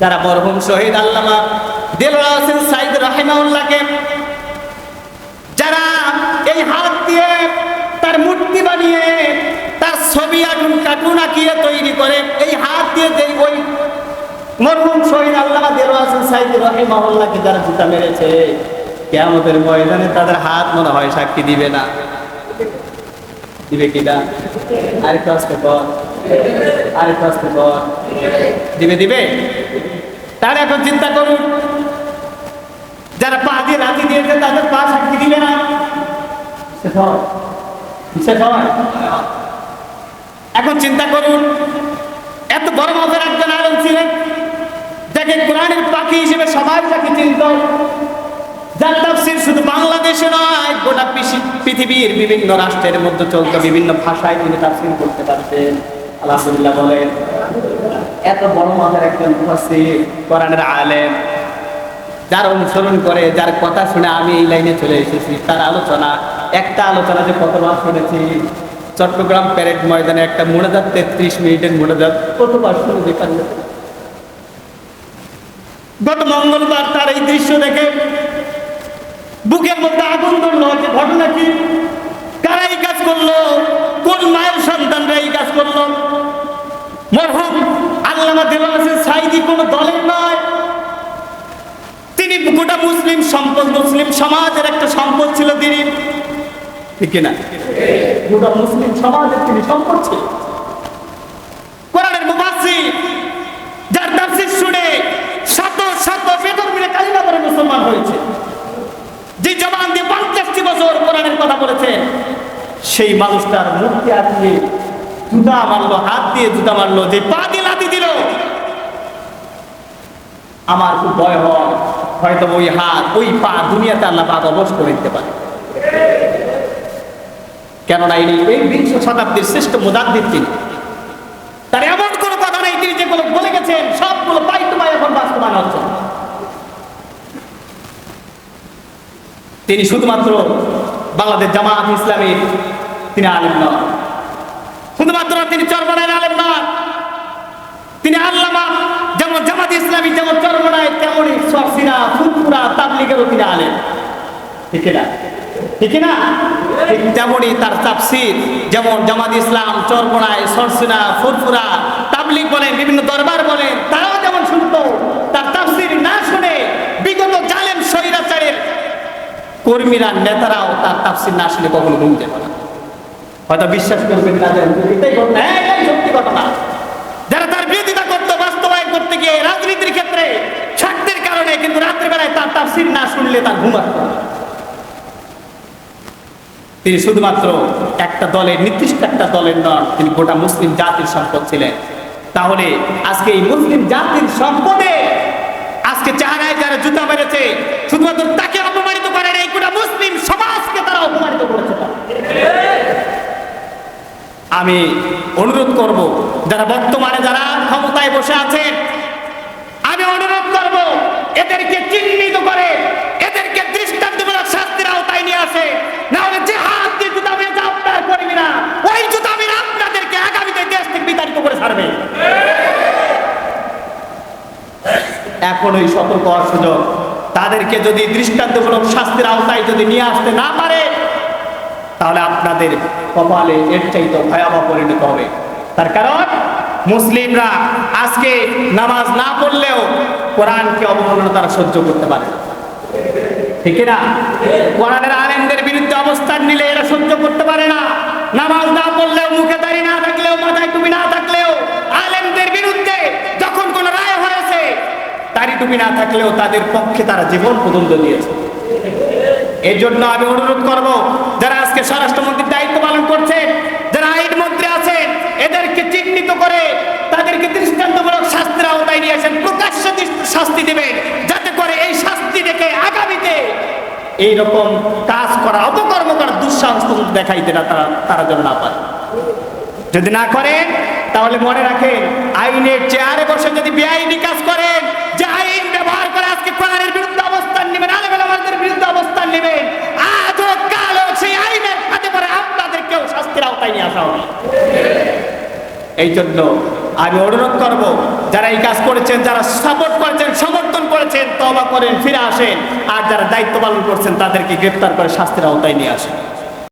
যারা মরহুম শহীদ আল্লামা দেলোয়ার হোসেন সাঈদ রাহিমাহুল্লাহকে যারা এই হাত দিয়ে তার মূর্তি বানিয়ে তার ছবি কার্টুন আঁকিয়ে তৈরি করে এই হাত দিয়ে ওই মরহুম শহীদ আল্লামা দেলোয়ার হোসেন সাঈদ রাহিমাহুল্লাহকে যারা জুতা মেরেছে, কিয়ামতের ময়দানে তাদের হাত মনে হয় সাক্ষী দিবে না। দিবে কিনা? আরেকটু আসতে পর, আরেকটু আসতে পর, দিবে। তাহলে এখন চিন্তা করুন, যারা পা দিয়ে লাথি দিয়েছে তাদের পা সাক্ষী দিবে না। এখন চিন্তা করুন, এত বড় মাপের একজন আলেম ছিলেন, যাকে কোরআনের পাখি হিসেবে সবাই তাকে চিনত, যার তাফসীর শুধু বাংলাদেশে নয় গোটা পৃথিবীর বিভিন্ন রাষ্ট্রের মধ্যে চলতো, বিভিন্ন ভাষায় তিনি তাফসীর করতে পারতেন। আলহামদুলিল্লাহ বলেন। এত বড় মাপের একজন মুফাসসির, কোরআনের আলেম, যার অনুসরণ করে, যার কথা শুনে আমি এই লাইনে চলে এসেছি। তার আলোচনা, একটা আলোচনা যে কতবার শুনেছি, চট্টগ্রাম প্যারেড ময়দানে একটা মোনাজাত, 33 মিনিটের মোনাজাত, কতবার শুনে পারলেন। গত মঙ্গলবার তার এই দৃশ্য দেখে বুকের মধ্যে আগুন ধরলো। যে ঘটনা কি, কারা এই কাজ করলো, কোন মায়ের সন্তানরা এই কাজ করলো? মরহুম আল্লামা দেলোয়ার হোসেন সাঈদী কোনো দলের নয়, তিনি গোটা মুসলিম সম্পদ, মুসলিম সমাজের একটা সম্পদ ছিল তিনি, ঠিক না? গোটা মুসলিম সমাজের তিনি সম্পদ ছিল। কোরআনের মুফাসসির, যার তাফসীর শুনে শত শত বেদর মিলে কালিমা পড়ে মুসলমান হয়েছে, যে জবান দিয়ে 50টি বছর কোরআনের কথা বলেছে, সেই মানুষটার মুক্তি আঁকিয়ে জুতা মারলো, হাত দিয়ে জুতা মারলো, যে পা দিয়ে লাথি দিল। আমার খুব ভয় হয়, হয়তো ওই হাত, ওই পা দুনিয়াতে আল্লাহ পাক অবশ করে দিতে পারে। কেননা এই 20 শতাব্দীর শ্রেষ্ঠ মুজাদ্দিদ তিনি, তার এমন কোনো কথা নাই তিনি যেগুলো বলে গেছেন সবগুলো পাই তো পাই এখন বাস্তবায়ন হচ্ছে। তিনি শুধুমাত্র বাংলাদেশ জামাত ইসলামীর তিনি আলেম নন, শুধুমাত্র তিনি চরমনায়ের আলেম নন, তিনি আল্লামা যেমন জামাত ইসলামী যেমন চরমনায়, তেমনই সরসিনা, ফুলপুরা, তাবলীগেরও তিনি আলেম, ঠিক না? ঠিক না? তেমনই তার তাফসীর, যেমন জামাত ইসলাম চরমনায়, সরসিনা, ফুলপুরা, তাবলীগ বলেন, বিভিন্ন দরবার বলেন, তারাও যেমন শুনতো, তার তাফসীর না শুনে বিগত জালেম স্বৈরাচারের কর্মীরা, নেতারাও তার তাফসীর না শুনে কখনো ঘুম যেত না। হয়তো বিশ্বাস করবেন না, এটাই ঘটনা, এটাই সত্যি ঘটনা। যারা তার বিরোধিতা করতো, বাস্তবায়ন করতে গিয়ে রাজনীতির ক্ষেত্রে স্বার্থের কারণে, কিন্তু রাত্রিবেলায় তার তাফসীর না শুনলে তার ঘুম আসতো না। তিনি শুধুমাত্র একটা দলের, নির্দিষ্ট একটা দলের নন, তিনি গোটা মুসলিম জাতির সম্পদ ছিলেন। তাহলে আজকে এই মুসলিম জাতির সম্পদে আজকে চেহারায় যারা জুতা মেরেছে, শুধুমাত্র তাকে অপমানিত করে নাই, গোটা মুসলিম সমাজকে তারা অপমানিত করেছে। আমি অনুরোধ করব, যারা বর্তমানে যারা ক্ষমতায় বসে আছেন, আমি অনুরোধ করব এদেরকে চিহ্নিত করে, এদেরকে দৃষ্টান্তমূলক শাস্তির আওতায় নিয়ে আসে, না হলে যে হাত দিয়ে জুতা মেরেছে আপনার করবি না, ওই জুতা মেরে আপনাদেরকে আগামীতে দেশ থেকে বিতাড়িত করে ছাড়বে। এখন ওই সতর্ক হওয়ার সুযোগ, তাদেরকে যদি দৃষ্টান্তমূলক শাস্তির আওতায় যদি নিয়ে আসতে না পারে, তাহলে আপনাদের কপালে এর চাইতে ভয়াবহ পরিণত হবে। তার কারণ মুসলিমরা আজকে নামাজ না পড়লেও কোরআনকে অবমাননা তারা সহ্য করতে পারে, ঠিক না? কোরআনের আলেমদের বিরুদ্ধে অবস্থান নিলে এরা সহ্য করতে পারে না। নামাজ না পড়লেও, মুখে দাড়ি না থাকলেও, মাথায় টুপি না থাকলেও, আলেমদের বিরুদ্ধে যখন কোন রায় হয়েছে, দাড়ি টুপি না থাকলেও তাদের পক্ষে তারা জীবন পর্যন্ত দিয়েছে। এই জন্য আমি অনুরোধ করব, যারা আজকে স্বরাষ্ট্রমন্ত্রীর দায়িত্ব পালন করছেন, যারা আইন মন্ত্রী আছেন, এদেরকে চিহ্নিত করে তাদেরকে দৃষ্টান্তমূলক শাস্তির আওতায় নিয়ে আসেন, প্রকাশ্য শাস্তি দেবেন, যাতে করে এই শাস্তি দেখে আগামীতে এইরকম কাজ করা, অপকর্ম করার দুঃসাহস দেখাইতে না তারা যেন না পারে। যদি না করেন তাহলে মনে রাখেন, আইনের চেয়ারে বসে যদি বেআইনি কাজ করেন, যে আইন ব্যবহার করে আজকে কোরআনের বিরুদ্ধে অবস্থান নেবেন, আলেম ওলামাদের বিরুদ্ধে অবস্থান নেবেন, আজ হোক কাল হোক সেই আইনের ফাঁদে পড়ে আপনাদেরকেও শাস্তির আওতায় নিয়ে আসা হবে। এই জন্য আমি অনুরোধ করব, যারা এই কাজ করেছেন, যারা সাপোর্ট করেছেন, সমর্থন করেছেন, তওবা করেন, ফিরে আসেন। আর যারা দায়িত্ব পালন করছেন তাদেরকে গ্রেফতার করে শাস্তির আওতায় নিয়ে আসেন।